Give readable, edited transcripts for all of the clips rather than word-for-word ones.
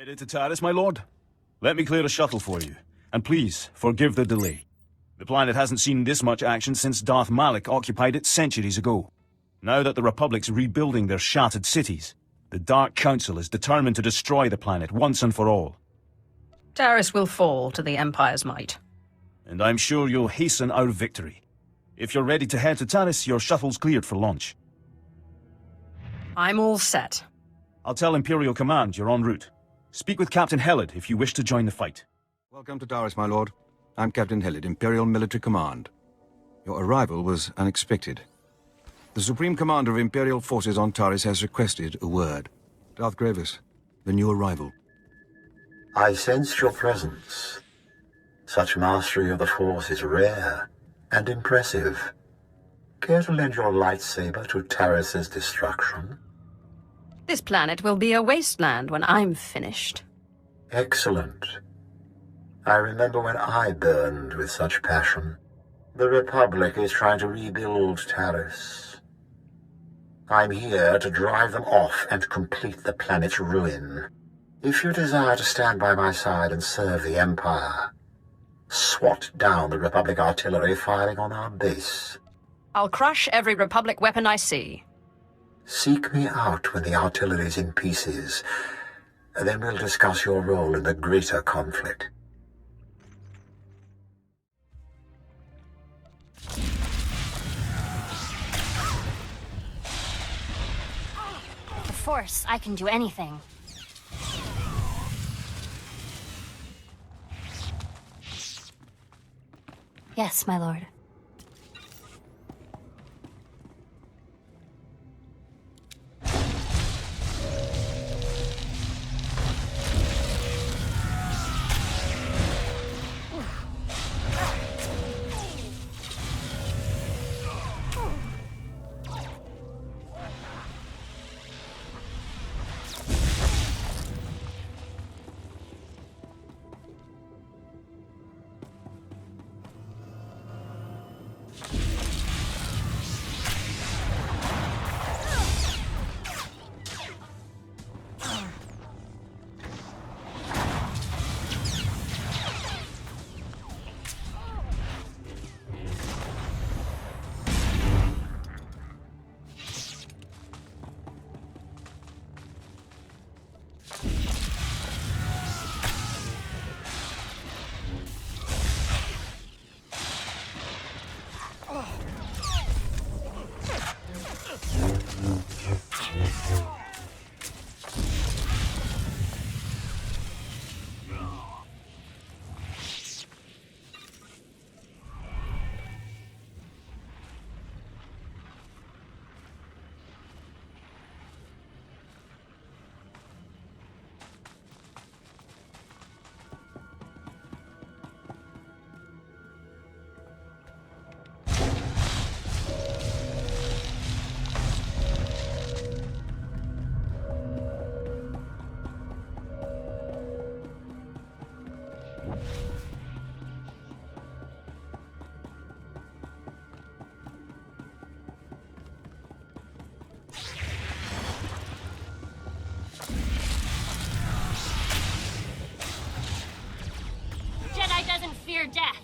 Headed to Taris, my lord? Let me clear a shuttle for you, and please, forgive the delay. The planet hasn't seen this much action since Darth Malik occupied it centuries ago. Now that the Republic's rebuilding their shattered cities, the Dark Council is determined to destroy the planet once and for all. Taris will fall to the Empire's might. And I'm sure you'll hasten our victory. If you're ready to head to Taris, your shuttle's cleared for launch. I'm all set. I'll tell Imperial Command you're en route. Speak with Captain Helid if you wish to join the fight. Welcome to Taris, my lord. I'm Captain Helid, Imperial Military Command. Your arrival was unexpected. The Supreme Commander of Imperial Forces on Taris has requested a word. Darth Gravis, the new arrival. I sensed your presence. Such mastery of the Force is rare and impressive. Care to lend your lightsaber to Taris's destruction? This planet will be a wasteland when I'm finished. Excellent. I remember when I burned with such passion. The Republic is trying to rebuild Taris. I'm here to drive them off and complete the planet's ruin. If you desire to stand by my side and serve the Empire, swat down the Republic artillery firing on our base. I'll crush every Republic weapon I see. Seek me out when the artillery's in pieces. Then we'll discuss your role in the greater conflict. The Force, I can do anything. Yes, my lord. Jedi doesn't fear death.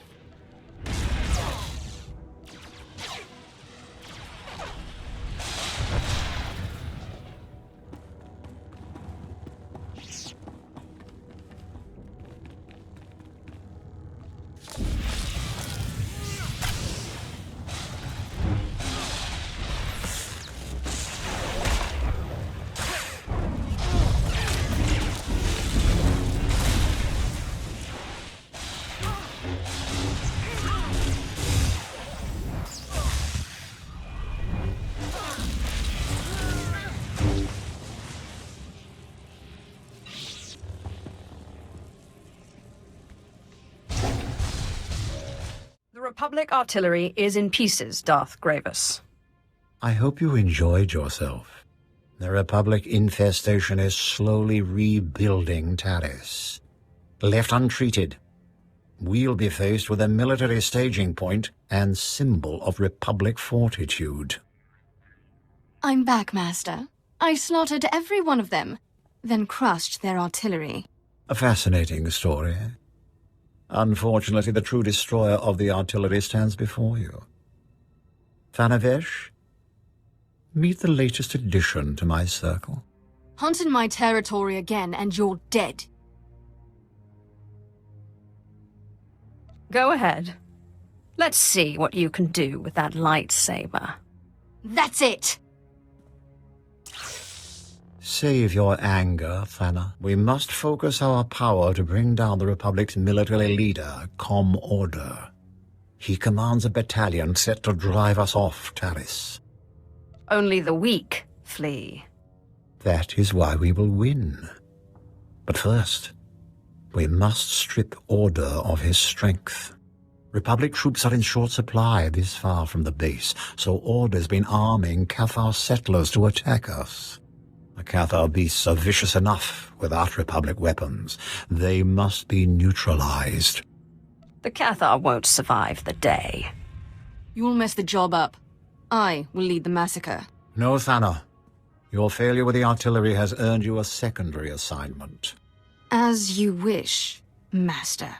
The Republic artillery is in pieces, Darth Gravis. I hope you enjoyed yourself. The Republic infestation is slowly rebuilding Taris. Left untreated, we'll be faced with a military staging point and symbol of Republic fortitude. I'm back, Master. I've slaughtered every one of them. then crushed their artillery. A fascinating story. Unfortunately, the true destroyer of the artillery stands before you. Thanavesh, meet the latest addition to my circle. Hunt in my territory again, and you're dead. Go ahead. Let's see what you can do with that lightsaber. That's it! Save your anger, Thana. We must focus our power to bring down the Republic's military leader, Com Order. He commands a battalion set to drive us off Taris. Only the weak flee. That is why we will win. But first, we must strip Order of his strength. Republic troops are in short supply this far from the base, so Order's been arming Cathar settlers to attack us. The Cathar beasts are vicious enough without Republic weapons. They must be neutralized. The Cathar won't survive the day. You'll mess the job up. I will lead the massacre. No, Thana. Your failure with the artillery has earned you a secondary assignment. As you wish, Master.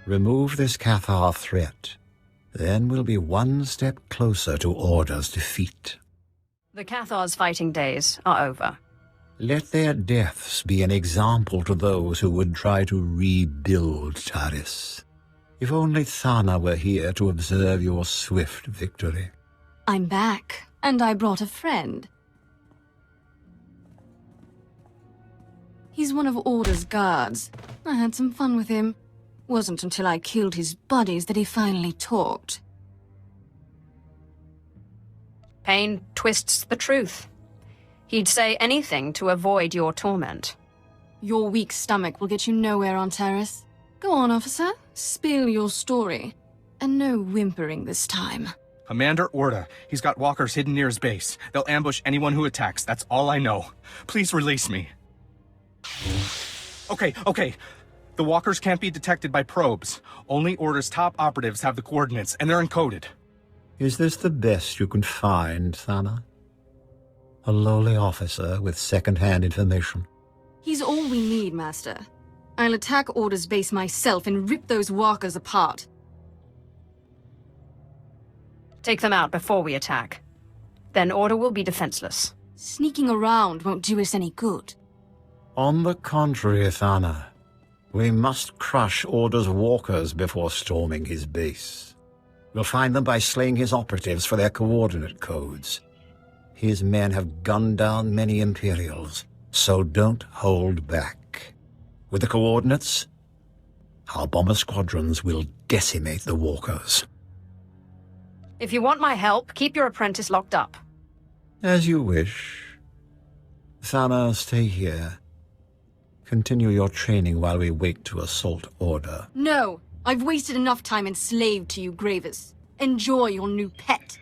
Remove this Cathar threat. Then we'll be one step closer to Order's defeat. The Cathar's fighting days are over. Let their deaths be an example to those who would try to rebuild Taris. If only Thana were here to observe your swift victory. I'm back, and I brought a friend. He's one of Order's guards. I had some fun with him. Wasn't until I killed his buddies that he finally talked. Pain twists the truth. He'd say anything to avoid your torment. Your weak stomach will get you nowhere on Taris. Go on, officer. Spill your story. And no whimpering this time. Commander Orda. He's got walkers hidden near his base. They'll ambush anyone who attacks. That's all I know. Please release me. Okay. The walkers can't be detected by probes. Only Order's top operatives have the coordinates, and they're encoded. Is this the best you can find, Thana? A lowly officer with second-hand information? He's all we need, Master. I'll attack Order's base myself and rip those walkers apart. Take them out before we attack. Then Order will be defenseless. Sneaking around won't do us any good. On the contrary, Thana. We must crush Order's walkers before storming his base. We'll find them by slaying his operatives for their coordinate codes. His men have gunned down many Imperials, so don't hold back. With the coordinates, our bomber squadrons will decimate the walkers. If you want my help, keep your apprentice locked up. As you wish. Thana, stay here. Continue your training while we wait to assault Order. No! I've wasted enough time enslaved to you, Gravis. Enjoy your new pet.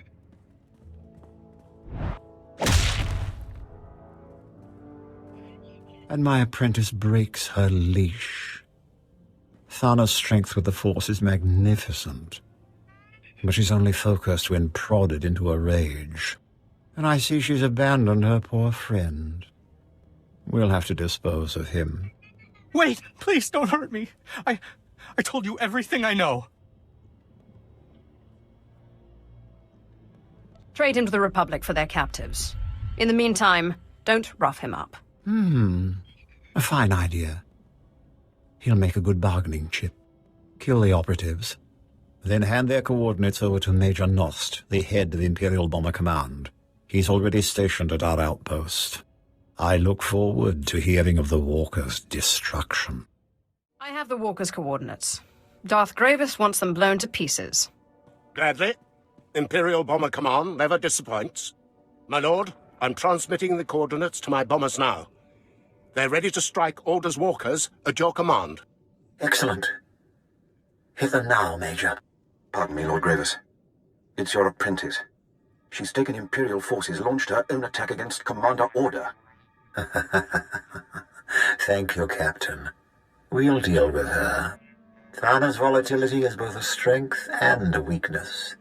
And my apprentice breaks her leash. Thana's strength with the Force is magnificent. But she's only focused when prodded into a rage. And I see she's abandoned her poor friend. We'll have to dispose of him. Wait! Please don't hurt me! I told you everything I know. Trade him to the Republic for their captives. In the meantime, don't rough him up. A fine idea. He'll make a good bargaining chip. Kill the operatives. Then hand their coordinates over to Major Nost, the head of Imperial Bomber Command. He's already stationed at our outpost. I look forward to hearing of the Walker's destruction. I have the Walker's coordinates. Darth Gravis wants them blown to pieces. Gladly. Imperial Bomber Command never disappoints. My lord, I'm transmitting the coordinates to my bombers now. They're ready to strike Order's walkers at your command. Excellent. Hit them now, Major. Pardon me, Lord Gravis. It's your apprentice. She's taken Imperial forces, launched her own attack against Commander Order. Thank you, Captain. We'll deal with her. Thana's volatility is both a strength and a weakness.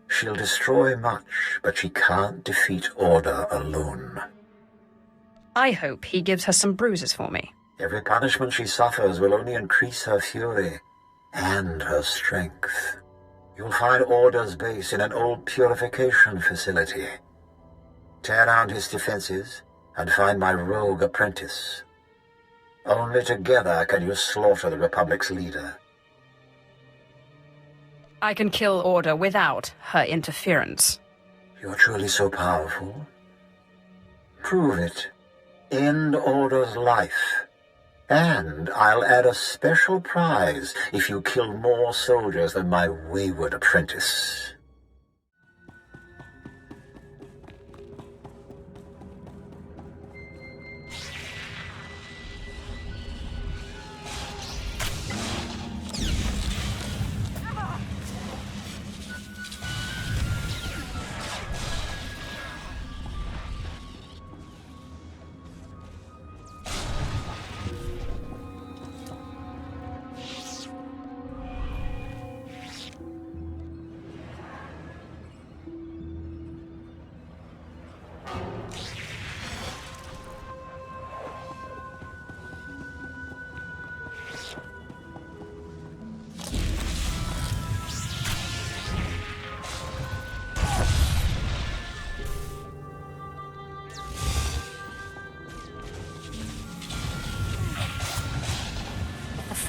She'll destroy much, but she can't defeat Order alone. I hope he gives her some bruises for me. Every punishment she suffers will only increase her fury and her strength. You'll find Order's base in an old purification facility. Tear down his defenses and find my rogue apprentice. Only together can you slaughter the Republic's leader. I can kill Order without her interference. You're truly so powerful? Prove it. End Order's life. And I'll add a special prize if you kill more soldiers than my wayward apprentice.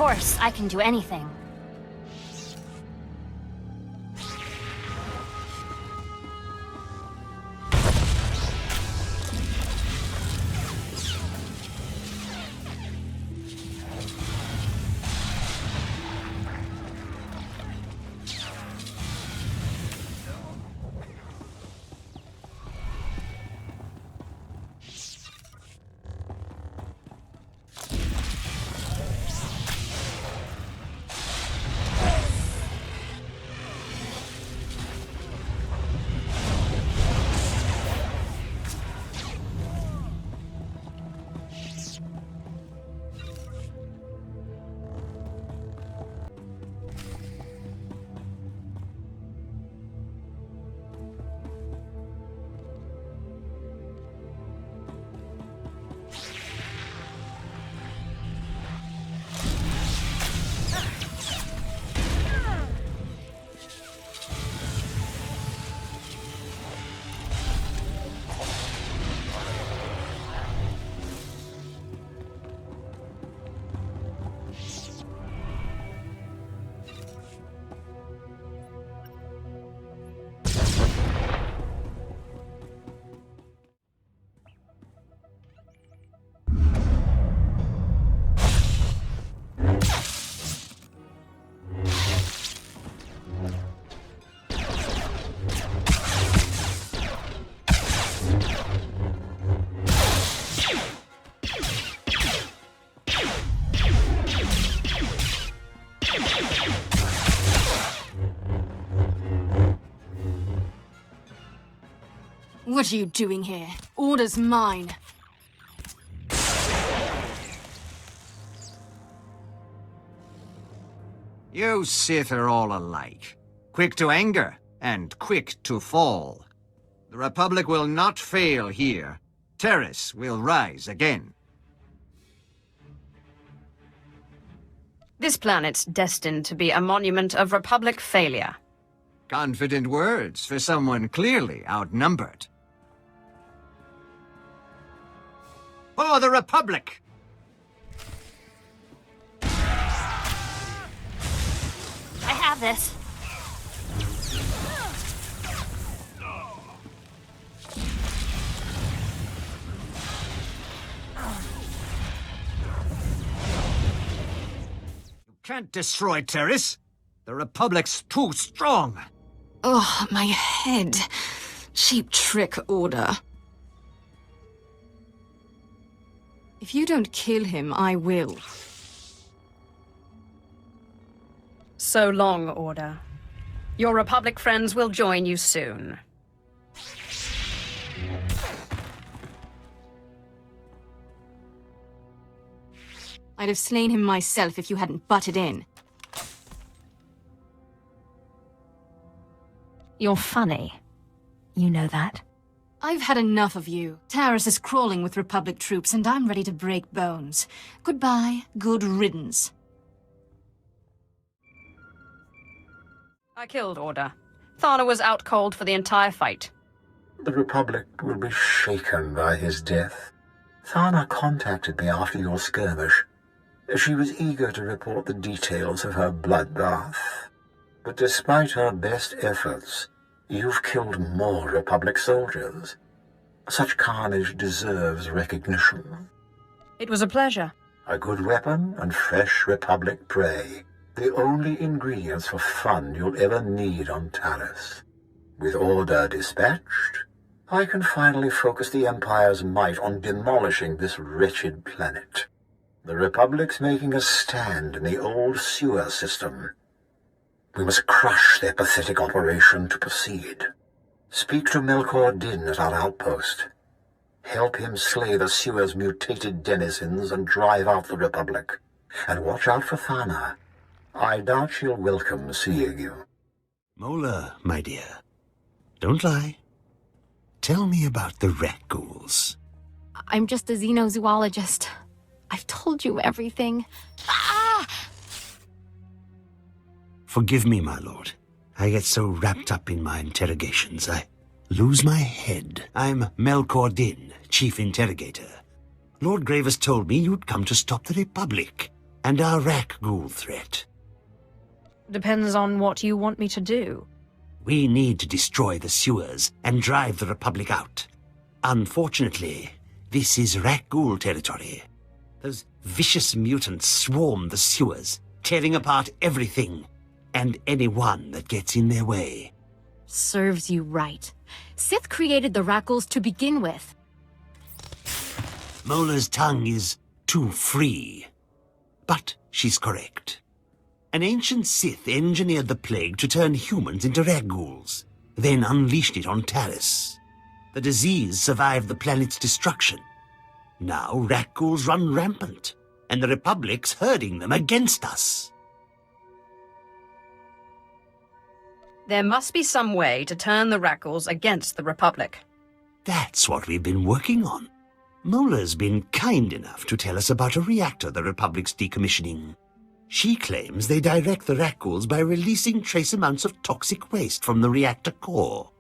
Force, I can do anything. What are you doing here? Order's mine. You Sith are all alike. Quick to anger and quick to fall. The Republic will not fail here. Taris will rise again. This planet's destined to be a monument of Republic failure. Confident words for someone clearly outnumbered. For the Republic! I have this. You can't destroy Taris. The Republic's too strong. Oh, my head. Cheap trick, Order. If you don't kill him, I will. So long, Order. Your Republic friends will join you soon. I'd have slain him myself if you hadn't butted in. You're funny. You know that. I've had enough of you. Taris is crawling with Republic troops, and I'm ready to break bones. Goodbye, good riddance. I killed Order. Thana was out cold for the entire fight. The Republic will be shaken by his death. Thana contacted me after your skirmish. She was eager to report the details of her bloodbath. But despite her best efforts, you've killed more Republic soldiers. Such carnage deserves recognition. It was a pleasure. A good weapon and fresh Republic prey. The only ingredients for fun you'll ever need on Taris. With Order dispatched, I can finally focus the Empire's might on demolishing this wretched planet. The Republic's making a stand in the old sewer system. We must crush their pathetic operation to proceed. Speak to Melkor Din at our outpost. Help him slay the sewer's mutated denizens and drive out the Republic. And watch out for Thana. I doubt she'll welcome seeing you. Mola, my dear, don't lie. Tell me about the rat ghouls. I'm just a xenozoologist. I've told you everything. Ah! Forgive me, my lord. I get so wrapped up in my interrogations, I lose my head. I'm Melkor Din, Chief Interrogator. Lord Gravis told me you'd come to stop the Republic and our rat ghoul threat. Depends on what you want me to do. We need to destroy the sewers and drive the Republic out. Unfortunately, this is rat ghoul territory. Those vicious mutants swarm the sewers, tearing apart everything and anyone that gets in their way. Serves you right. Sith created the Rackles to begin with. Mola's tongue is too free. But she's correct. An ancient Sith engineered the plague to turn humans into rat ghouls, then unleashed it on Taris. The disease survived the planet's destruction. Now rat ghouls run rampant, and the Republic's herding them against us. There must be some way to turn the Rackles against the Republic. That's what we've been working on. Mola's been kind enough to tell us about a reactor the Republic's decommissioning. She claims they direct the rat ghouls by releasing trace amounts of toxic waste from the reactor core.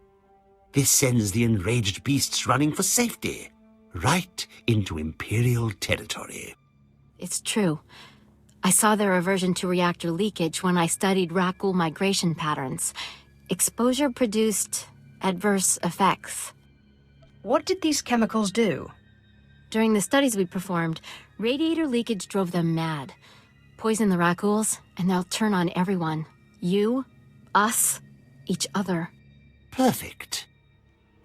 This sends the enraged beasts running for safety, right into Imperial territory. It's true. I saw their aversion to reactor leakage when I studied rat ghoul migration patterns. Exposure produced adverse effects. What did these chemicals do? During the studies we performed, radiator leakage drove them mad. Poison the rat ghouls, and they'll turn on everyone. You, us, each other. Perfect.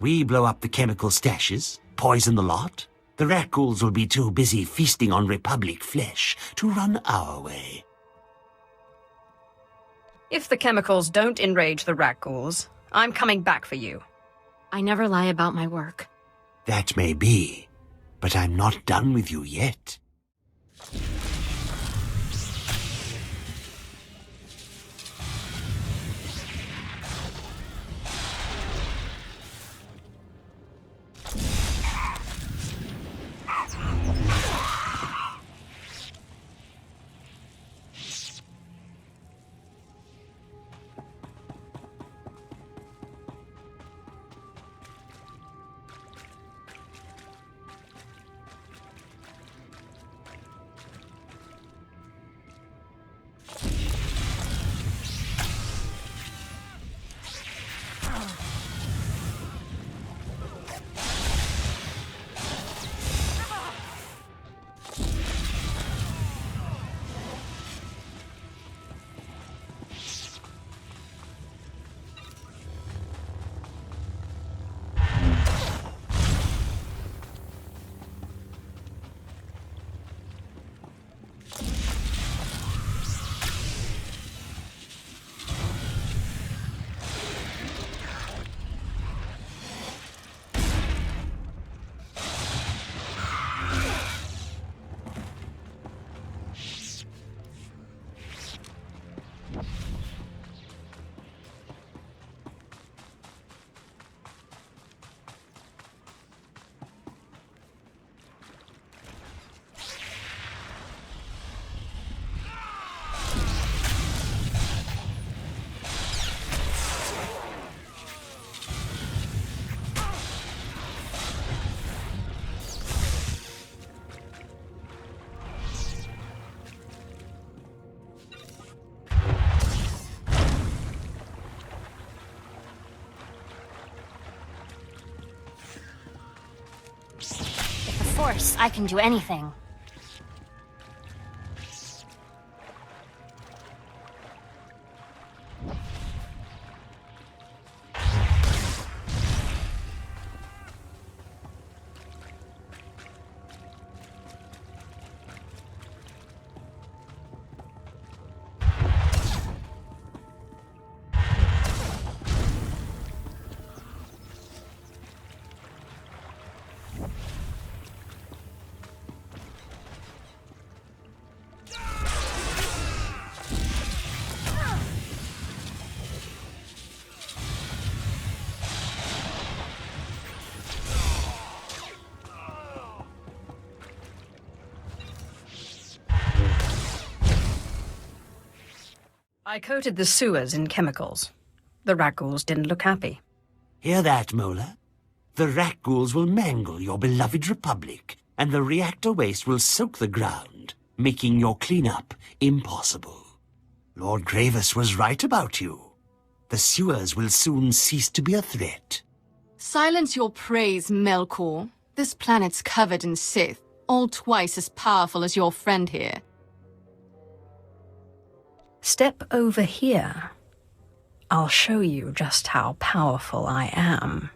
We blow up the chemical stashes, poison the lot. The rat ghouls will be too busy feasting on Republic flesh to run our way. If the chemicals don't enrage the rat ghouls, I'm coming back for you. I never lie about my work. That may be, but I'm not done with you yet. course, I can do anything. I coated the sewers in chemicals. The rat ghouls didn't look happy. Hear that, Mola? The rat ghouls will mangle your beloved Republic, and the reactor waste will soak the ground, making your cleanup impossible. Lord Gravis was right about you. The sewers will soon cease to be a threat. Silence your praise, Melkor. This planet's covered in Sith, all twice as powerful as your friend here. Step over here. I'll show you just how powerful I am.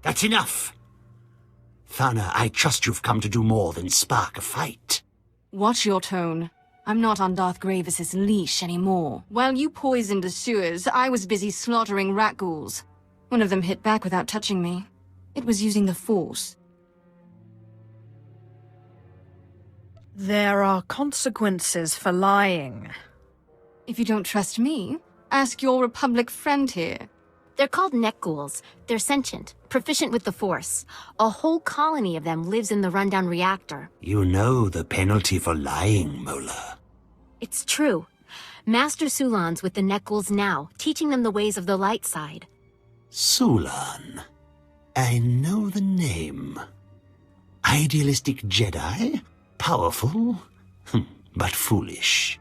That's enough! Thana, I trust you've come to do more than spark a fight. Watch your tone. I'm not on Darth Gravis's leash anymore. While you poisoned the sewers, I was busy slaughtering rat ghouls. One of them hit back without touching me. It was using the Force. There are consequences for lying. If you don't trust me, ask your Republic friend here. They're called neck ghouls. They're sentient, proficient with the Force. A whole colony of them lives in the rundown reactor. You know the penalty for lying, Mola. It's true. Master Sulan's with the neck ghouls now, teaching them the ways of the light side. Sulan. I know the name. Idealistic Jedi? Powerful, but foolish.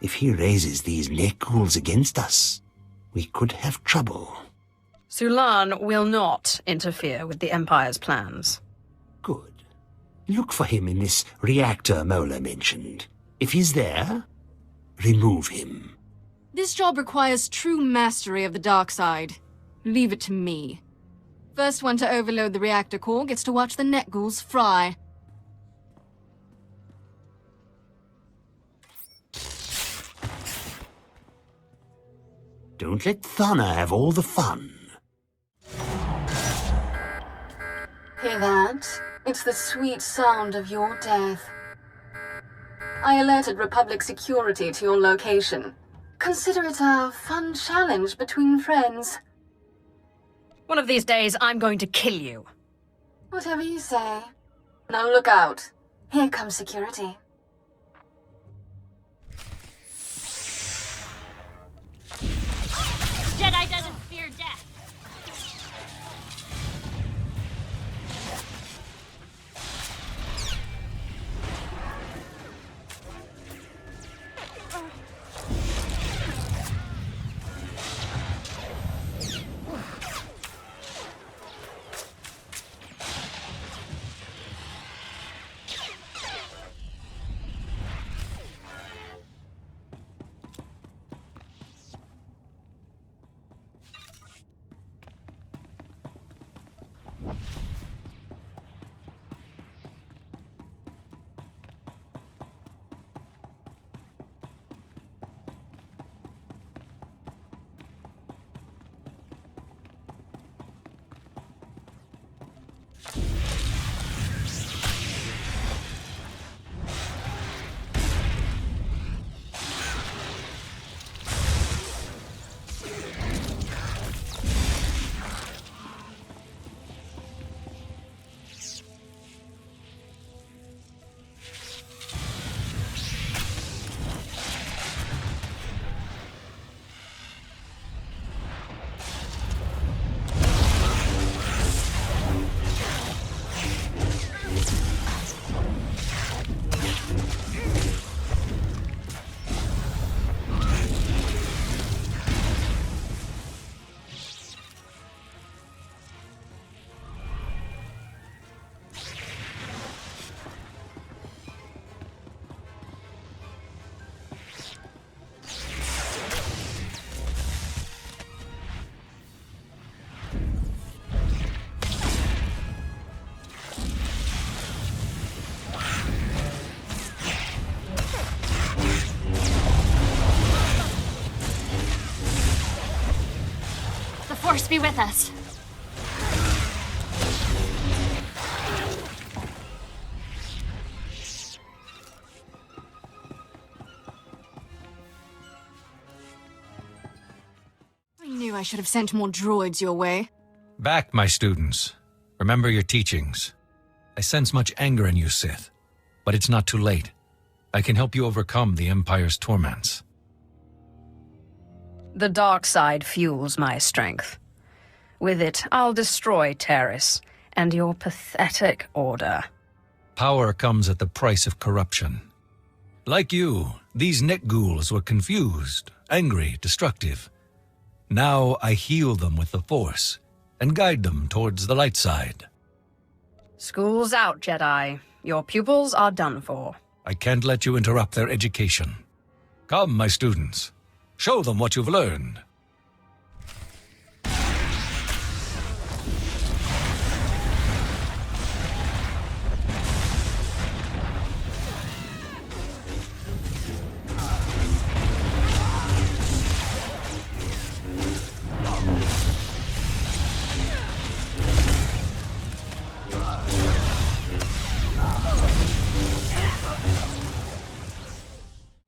If he raises these neck ghouls against us, we could have trouble. Sulan will not interfere with the Empire's plans. Good. Look for him in this reactor Mola mentioned. If he's there, remove him. This job requires true mastery of the dark side. Leave it to me. First one to overload the reactor core gets to watch the neck ghouls fry. Don't let Thana have all the fun. Hear that? It's the sweet sound of your death. I alerted Republic security to your location. Consider it a fun challenge between friends. One of these days, I'm going to kill you. Whatever you say. Now look out. Here comes security. Jedi doesn't fear death. Force be with us. I knew I should have sent more droids your way. Back, my students. Remember your teachings. I sense much anger in you, Sith. But it's not too late. I can help you overcome the Empire's torments. The dark side fuels my strength. With it, I'll destroy Taris and your pathetic order. Power comes at the price of corruption. Like you, these Nek ghouls were confused, angry, destructive. Now I heal them with the Force and guide them towards the light side. School's out, Jedi. Your pupils are done for. I can't let you interrupt their education. Come, my students. Show them what you've learned.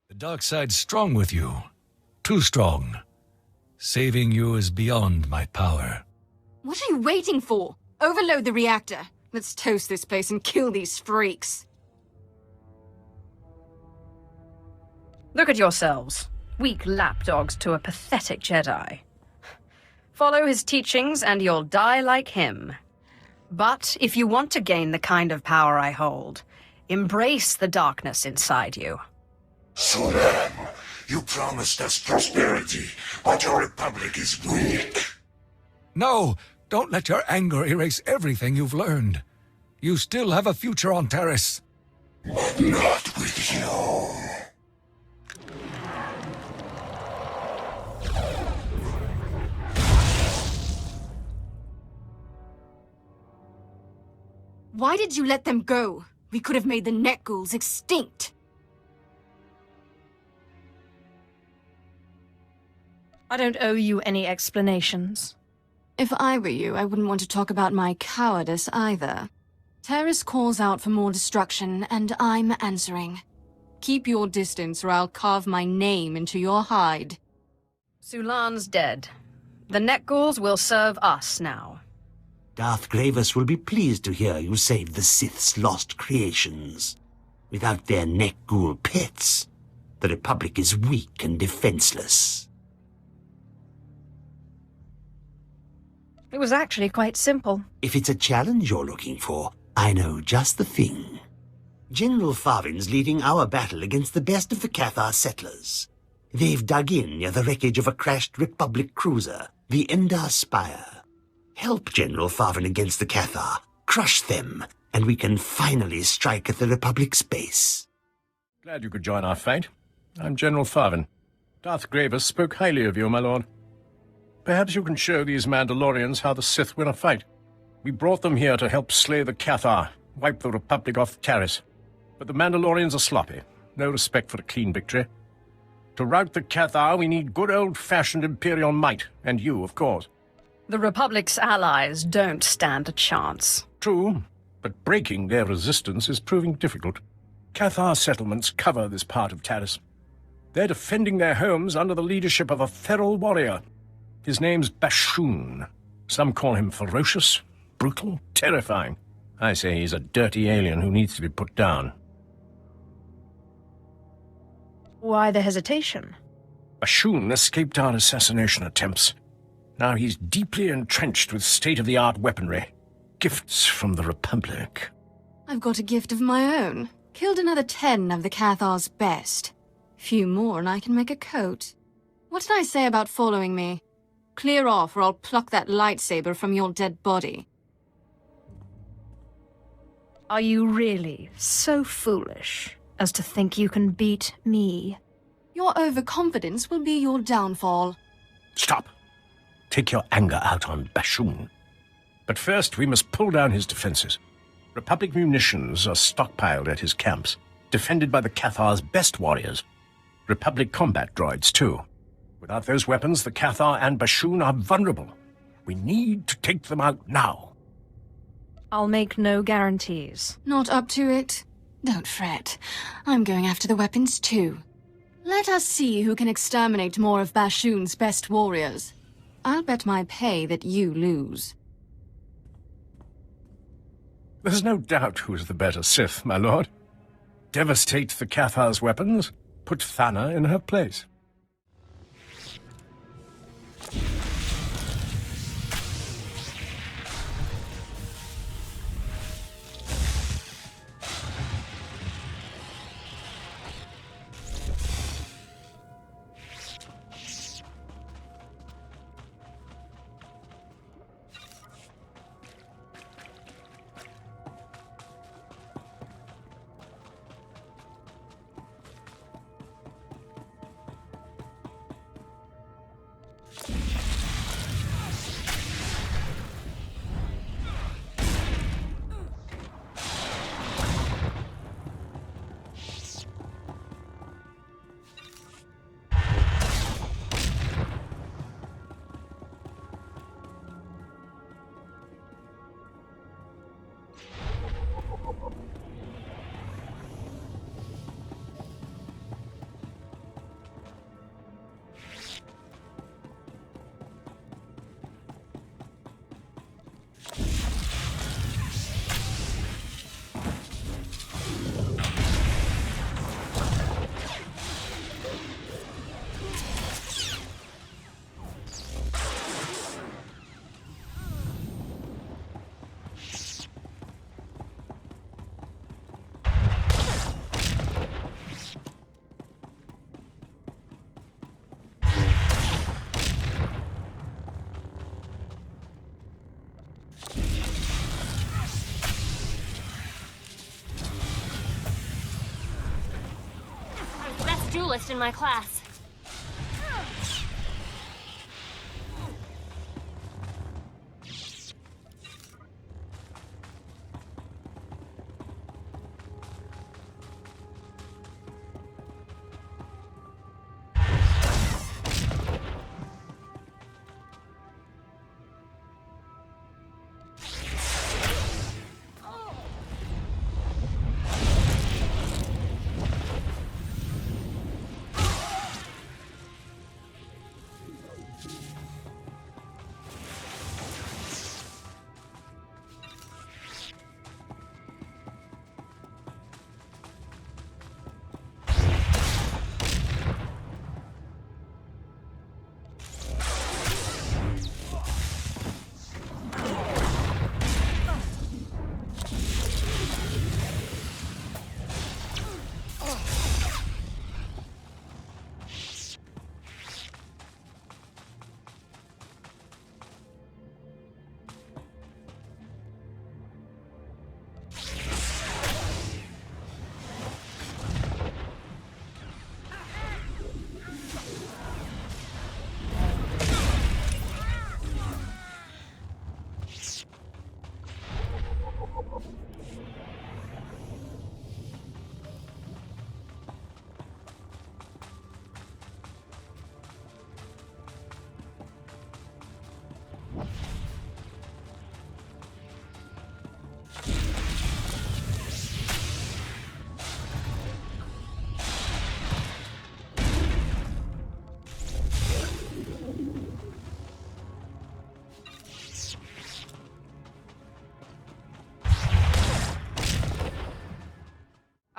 The dark side's strong with you. Too strong. Saving you is beyond my power. What are you waiting for? Overload the reactor. Let's toast this place and kill these freaks. Look at yourselves. Weak lapdogs to a pathetic Jedi. Follow his teachings and you'll die like him. But if you want to gain the kind of power I hold, embrace the darkness inside you. Soram, you promised us prosperity, but your republic is weak. No! Don't let your anger erase everything you've learned. You still have a future on Taris. But not with you. Why did you let them go? We could have made the Nek ghouls extinct. I don't owe you any explanations. If I were you, I wouldn't want to talk about my cowardice either. Taris calls out for more destruction, and I'm answering. Keep your distance, or I'll carve my name into your hide. Sulan's dead. The Nek ghouls will serve us now. Darth Grievous will be pleased to hear you saved the Sith's lost creations. Without their Nek ghoul pets, the Republic is weak and defenseless. It was actually quite simple. If it's a challenge you're looking for, I know just the thing. General Farvin's leading our battle against the best of the Cathar settlers. They've dug in near the wreckage of a crashed Republic cruiser, the Endar Spire. Help General Farvin against the Cathar, crush them, and we can finally strike at the Republic's base. Glad you could join our fight. I'm General Farvin. Darth Grievous spoke highly of you, my lord. Perhaps you can show these Mandalorians how the Sith win a fight. We brought them here to help slay the Cathar, wipe the Republic off Taris. But the Mandalorians are sloppy. No respect for a clean victory. To rout the Cathar, we need good old-fashioned Imperial might, and you, of course. The Republic's allies don't stand a chance. True, but breaking their resistance is proving difficult. Cathar settlements cover this part of Taris. They're defending their homes under the leadership of a feral warrior. His name's Bashoon. Some call him ferocious, brutal, terrifying. I say he's a dirty alien who needs to be put down. Why the hesitation? Bashoon escaped our assassination attempts. Now he's deeply entrenched with state-of-the-art weaponry. Gifts from the Republic. I've got a gift of my own. Killed another 10 of the Cathar's best. Few more and I can make a coat. What did I say about following me? Clear off or I'll pluck that lightsaber from your dead body. Are you really so foolish as to think you can beat me? Your overconfidence will be your downfall. Stop. Take your anger out on Bashoon. But first we must pull down his defenses. Republic munitions are stockpiled at his camps, defended by the Cathar's best warriors. Republic combat droids, too. Without those weapons, the Cathar and Bashoon are vulnerable. We need to take them out now. I'll make no guarantees. Not up to it? Don't fret. I'm going after the weapons too. Let us see who can exterminate more of Bashoon's best warriors. I'll bet my pay that you lose. There's no doubt who's the better Sith, my lord. Devastate the Cathar's weapons, put Thana in her place. Duelist in my class.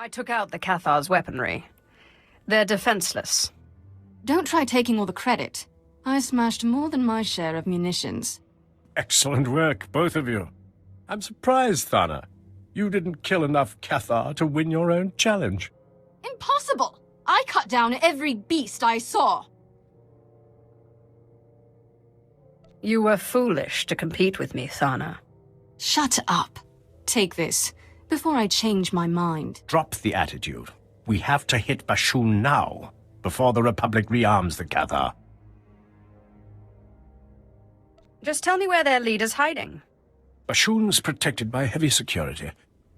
I took out the Cathar's weaponry. They're defenseless. Don't try taking all the credit. I smashed more than my share of munitions. Excellent work, both of you. I'm surprised, Thana. You didn't kill enough Cathar to win your own challenge. Impossible! I cut down every beast I saw. You were foolish to compete with me, Thana. Shut up. Take this, before I change my mind. Drop the attitude. We have to hit Bashoon now, before the Republic rearms the Cathar. Just tell me where their leader's hiding. Bashoon's protected by heavy security.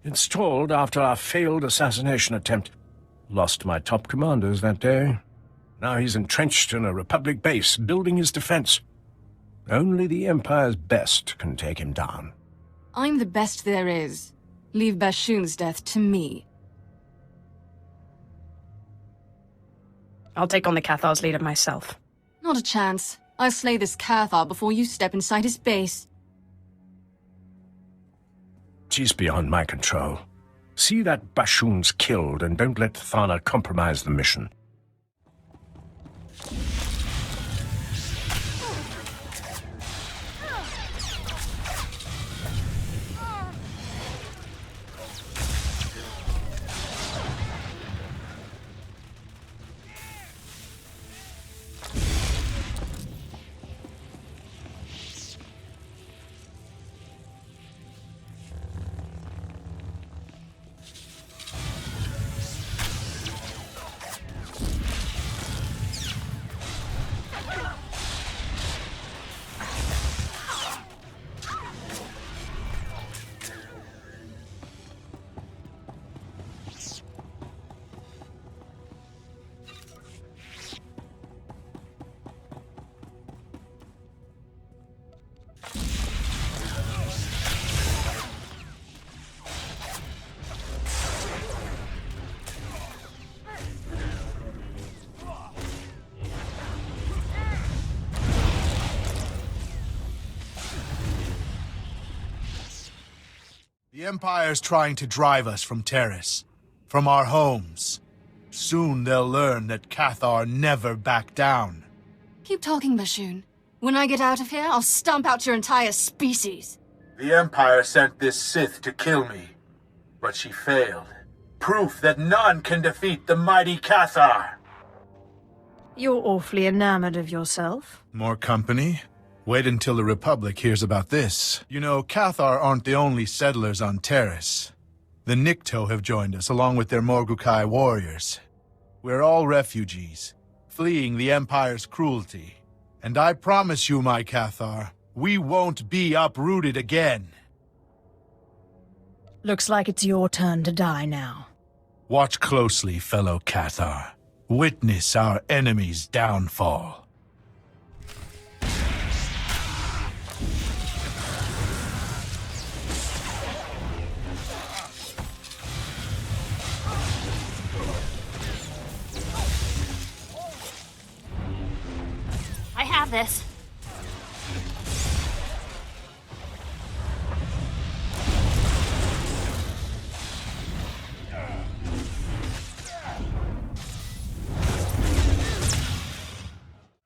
Installed after our failed assassination attempt. Lost my top commanders that day. Now he's entrenched in a Republic base, building his defense. Only the Empire's best can take him down. I'm the best there is. Leave Bashoon's death to me. I'll take on the Cathar's leader myself. Not a chance. I'll slay this Cathar before you step inside his base. She's beyond my control. See that Bashoon's killed, and don't let Thana compromise the mission. The Empire's trying to drive us from Taris, from our homes. Soon they'll learn that Cathar never back down. Keep talking, Bashoon. When I get out of here, I'll stomp out your entire species. The Empire sent this Sith to kill me, but she failed. Proof that none can defeat the mighty Cathar. You're awfully enamored of yourself. More company? Wait until the Republic hears about this. You know, Cathar aren't the only settlers on Taris. The Nikto have joined us, along with their Morgukai warriors. We're all refugees, fleeing the Empire's cruelty. And I promise you, my Cathar, we won't be uprooted again. Looks like it's your turn to die now. Watch closely, fellow Cathar. Witness our enemy's downfall. I have this.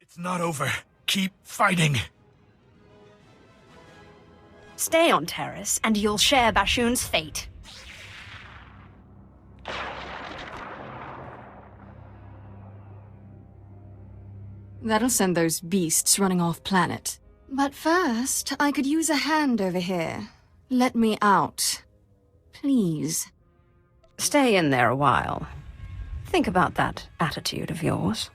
It's not over. Keep fighting. Stay on Taris, and you'll share Bashoon's fate. That'll send those beasts running off planet. But first, I could use a hand over here. Let me out. Please. Stay in there a while. Think about that attitude of yours.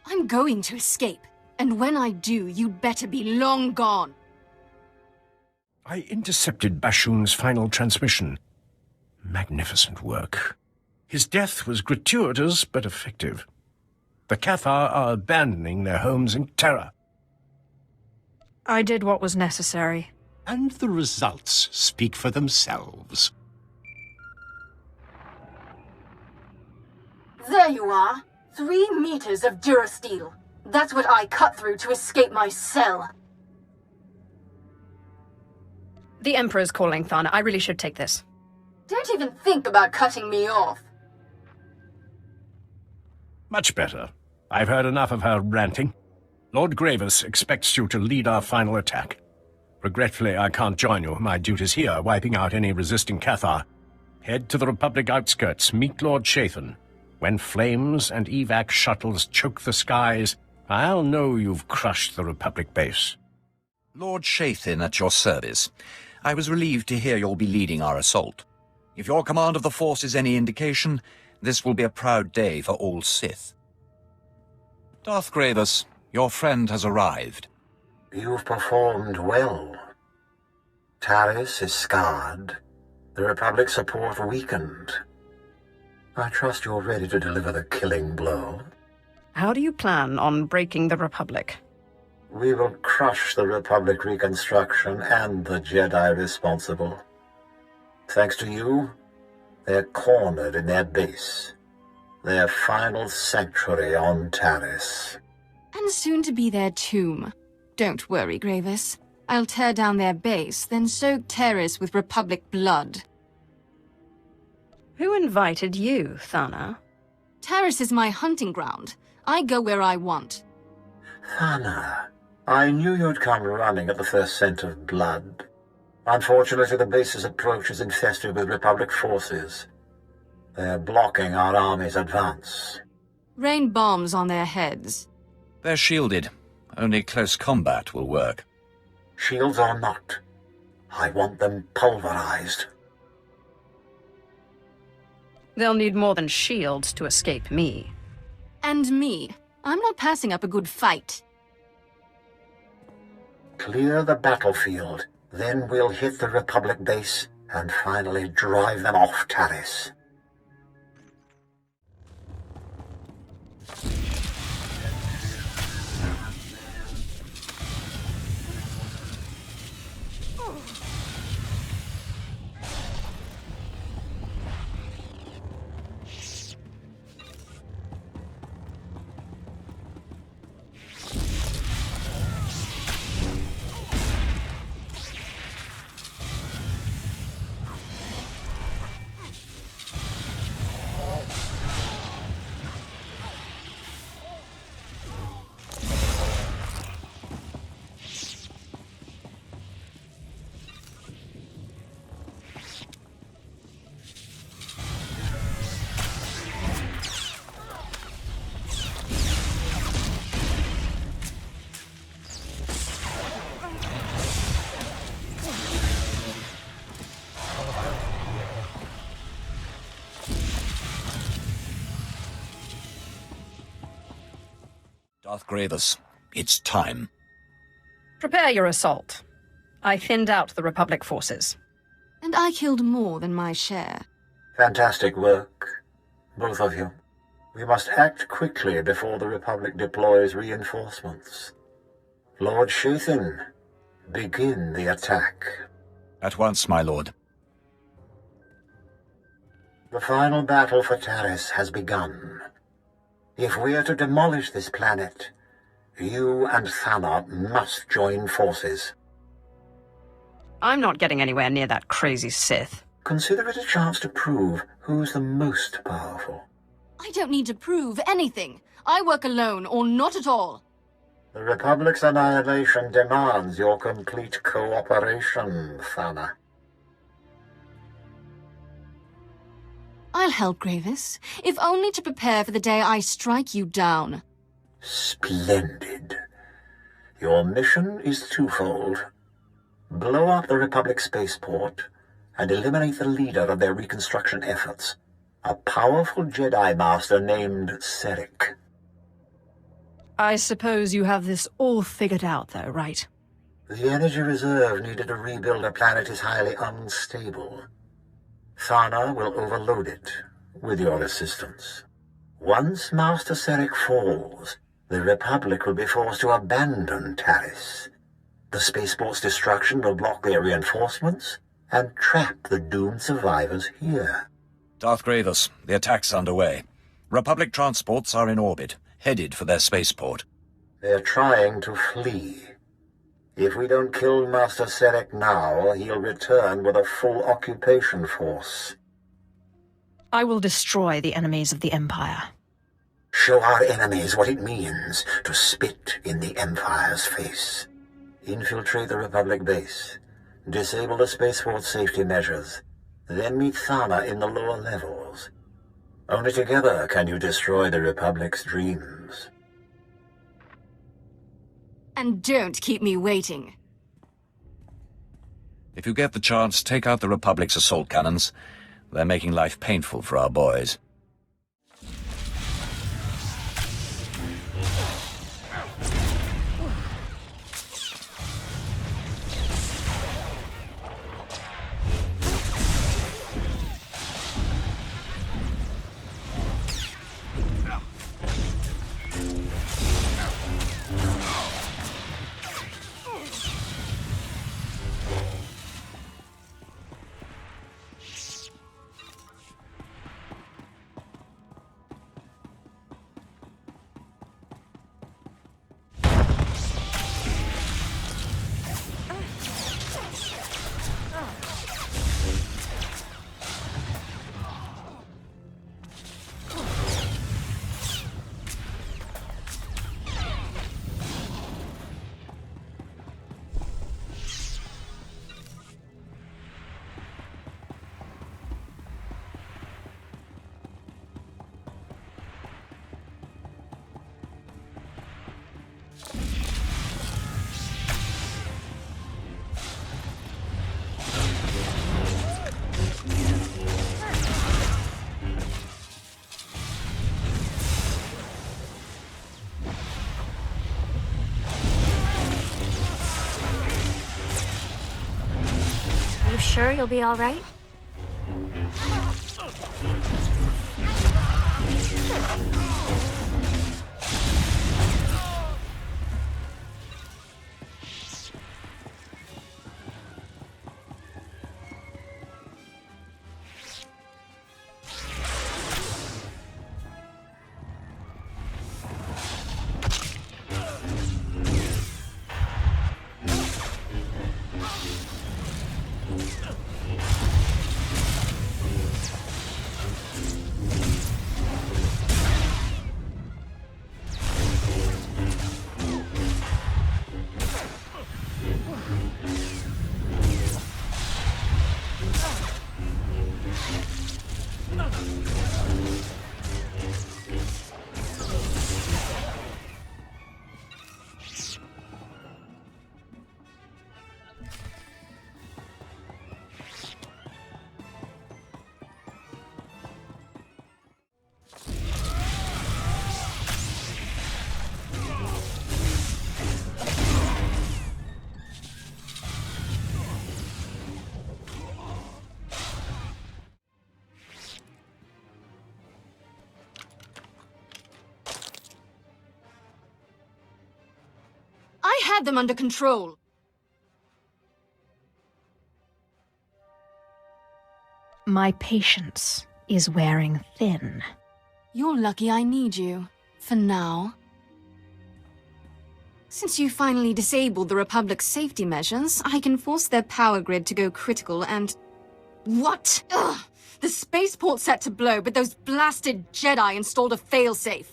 I'm going to escape. And when I do, you'd better be long gone. I intercepted Bashoon's final transmission. Magnificent work. His death was gratuitous but effective. The Cathar are abandoning their homes in terror. I did what was necessary. And the results speak for themselves. There you are. 3 meters of durasteel. That's what I cut through to escape my cell. The Emperor's calling, Thana. I really should take this. Don't even think about cutting me off. Much better. I've heard enough of her ranting. Lord Gravis expects you to lead our final attack. Regretfully, I can't join you. My duty's here, wiping out any resisting Cathar. Head to the Republic outskirts, meet Lord Shathan. When flames and evac shuttles choke the skies, I'll know you've crushed the Republic base. Lord Shathan at your service. I was relieved to hear you'll be leading our assault. If your command of the Force is any indication, this will be a proud day for all Sith. Darth Gravis, your friend has arrived. You've performed well. Taris is scarred. The Republic's support weakened. I trust you're ready to deliver the killing blow. How do you plan on breaking the Republic? We will crush the Republic reconstruction and the Jedi responsible. Thanks to you, they're cornered in their base. Their final sanctuary on Taris. And soon to be their tomb. Don't worry, Gravis. I'll tear down their base, then soak Taris with Republic blood. Who invited you, Thana? Taris is my hunting ground. I go where I want. Thana, I knew you'd come running at the first scent of blood. Unfortunately, the base's approach is infested with Republic forces. They're blocking our army's advance. Rain bombs on their heads. They're shielded. Only close combat will work. Shields or not, I want them pulverized. They'll need more than shields to escape me. And me. I'm not passing up a good fight. Clear the battlefield, then we'll hit the Republic base and finally drive them off Taris. Darth Gravis, it's time. Prepare your assault. I thinned out the Republic forces. And I killed more than my share. Fantastic work, both of you. We must act quickly before the Republic deploys reinforcements. Lord Shathin, begin the attack. At once, my lord. The final battle for Taris has begun. If we are to demolish this planet, you and Thana must join forces. I'm not getting anywhere near that crazy Sith. Consider it a chance to prove who's the most powerful. I don't need to prove anything. I work alone, or not at all. The Republic's annihilation demands your complete cooperation, Thana. I'll help, Gravis, if only to prepare for the day I strike you down. Splendid. Your mission is twofold. Blow up the Republic spaceport and eliminate the leader of their reconstruction efforts, a powerful Jedi Master named Serek. I suppose you have this all figured out, though, right? The energy reserve needed to rebuild a planet is highly unstable. Thana will overload it with your assistance. Once Master Serek falls, the Republic will be forced to abandon Taris. The spaceport's destruction will block their reinforcements and trap the doomed survivors here. Darth Gravis, the attack's underway. Republic transports are in orbit, headed for their spaceport. They're trying to flee. If we don't kill Master Serek now, he'll return with a full occupation force. I will destroy the enemies of the Empire. Show our enemies what it means to spit in the Empire's face. Infiltrate the Republic base. Disable the spaceport's safety measures. Then meet Thana in the lower levels. Only together can you destroy the Republic's dreams. And don't keep me waiting. If you get the chance, take out the Republic's assault cannons. They're making life painful for our boys. sure you'll be all right? I had them under control. My patience is wearing thin. You're lucky I need you. For now. Since you finally disabled the Republic's safety measures, I can force their power grid to go critical and... What? Ugh! The spaceport's set to blow, but those blasted Jedi installed a failsafe.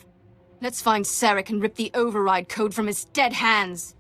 Let's find Sarek and rip the override code from his dead hands.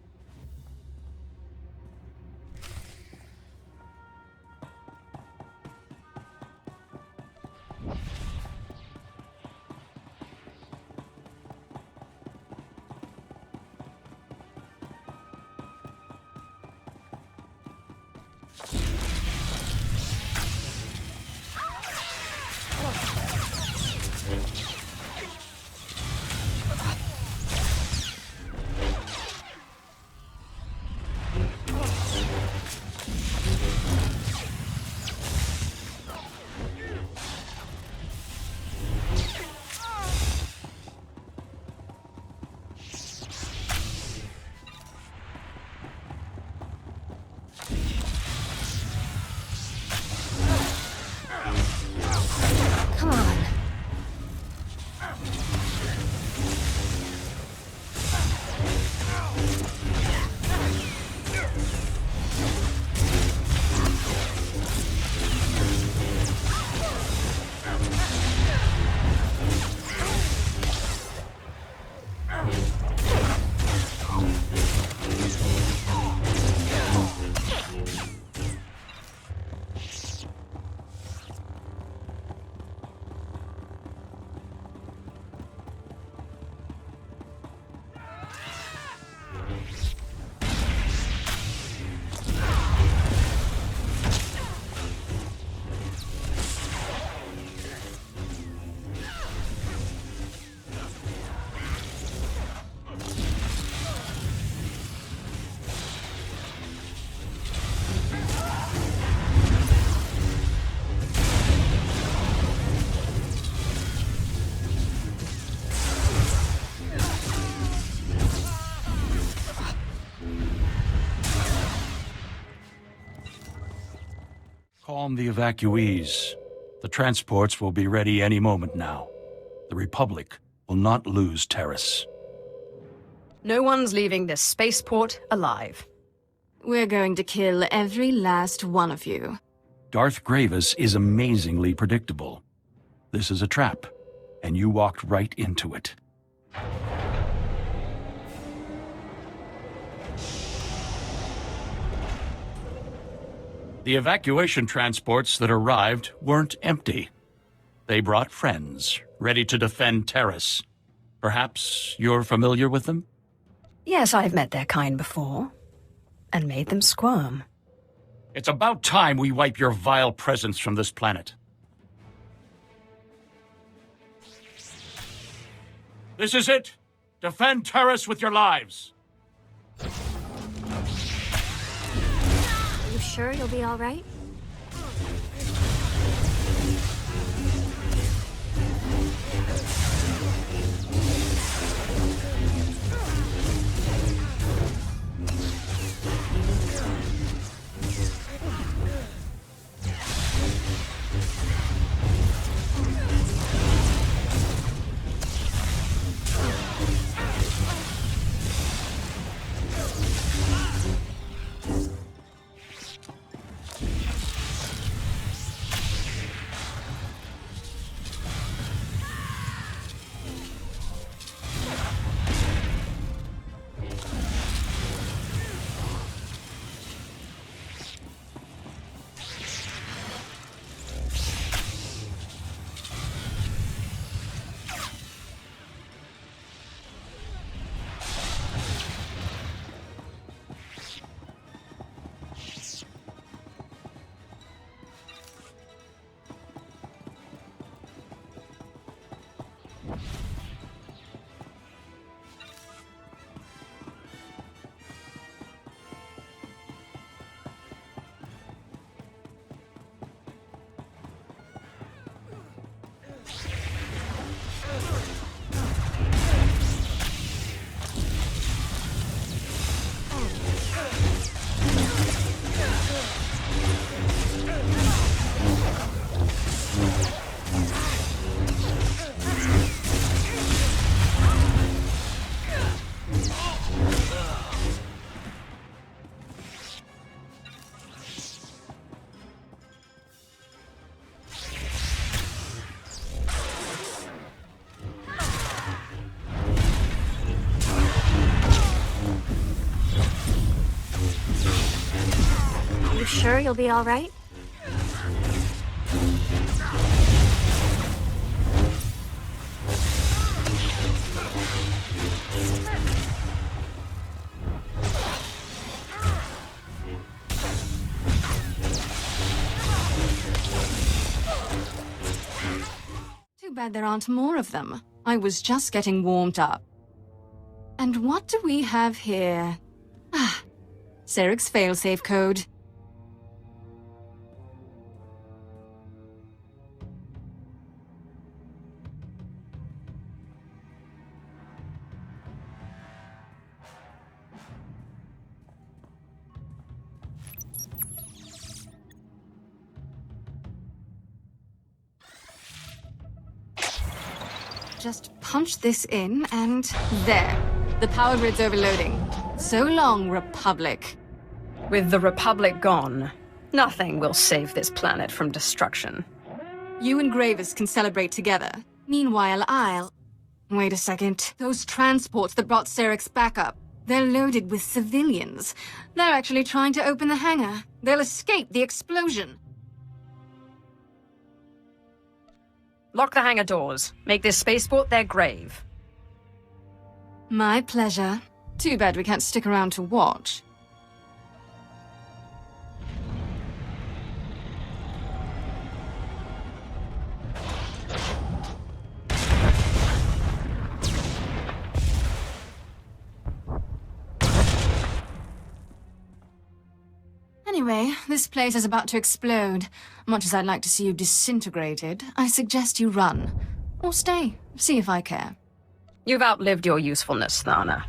Calm the evacuees. The transports will be ready any moment now. The Republic will not lose Taris. No one's leaving this spaceport alive. We're going to kill every last one of you. Darth Gravis is amazingly predictable. This is a trap, and you walked right into it. The evacuation transports that arrived weren't empty. They brought friends, ready to defend Taris. Perhaps you're familiar with them? Yes, I've met their kind before, and made them squirm. It's about time we wipe your vile presence from this planet. This is it! Defend Taris with your lives! You sure you'll be all right? sure you'll be all right? Too bad there aren't more of them. I was just getting warmed up. And what do we have here? Ah, Sarek's failsafe code. Just punch this in, and there. The power grid's overloading. So long, Republic. With the Republic gone, nothing will save this planet from destruction. You and Gravis can celebrate together. Meanwhile, I'll... Wait a second. Those transports that brought Sarek's back up, they're loaded with civilians. They're actually trying to open the hangar. They'll escape the explosion. Lock the hangar doors. Make this spaceport their grave. My pleasure. Too bad we can't stick around to watch. Anyway, this place is about to explode. Much as I'd like to see you disintegrated, I suggest you run. Or stay, see if I care. You've outlived your usefulness, Thana.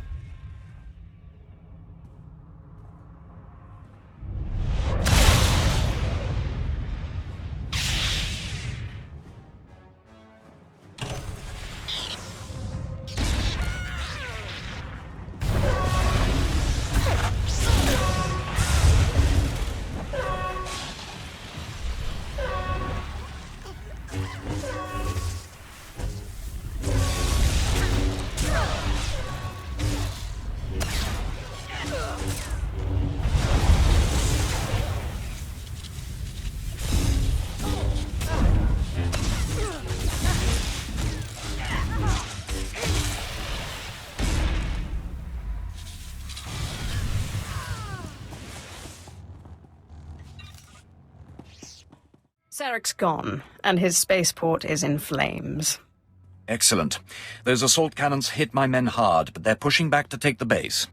Sarek's gone, and his spaceport is in flames. Excellent. Those assault cannons hit my men hard, but they're pushing back to take the base.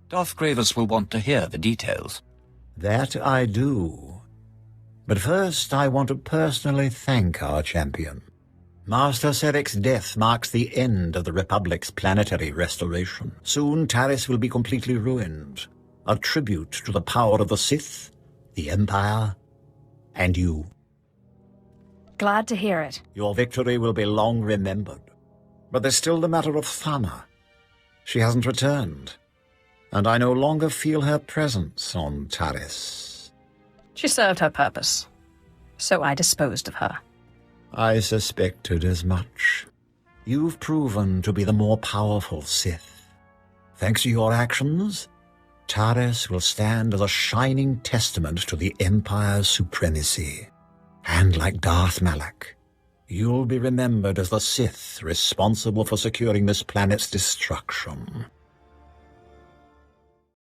Darth Gravis will want to hear the details. That I do. But first, I want to personally thank our champion. Master Sarek's death marks the end of the Republic's planetary restoration. Soon, Taris will be completely ruined. A tribute to the power of the Sith, the Empire, and you. Glad to hear it. Your victory will be long remembered. But there's still the matter of Thana. She hasn't returned, and I no longer feel her presence on Taris. She served her purpose, so I disposed of her. I suspected as much. You've proven to be the more powerful Sith. Thanks to your actions, Taris will stand as a shining testament to the Empire's supremacy. And like Darth Malak, you'll be remembered as the Sith responsible for securing this planet's destruction.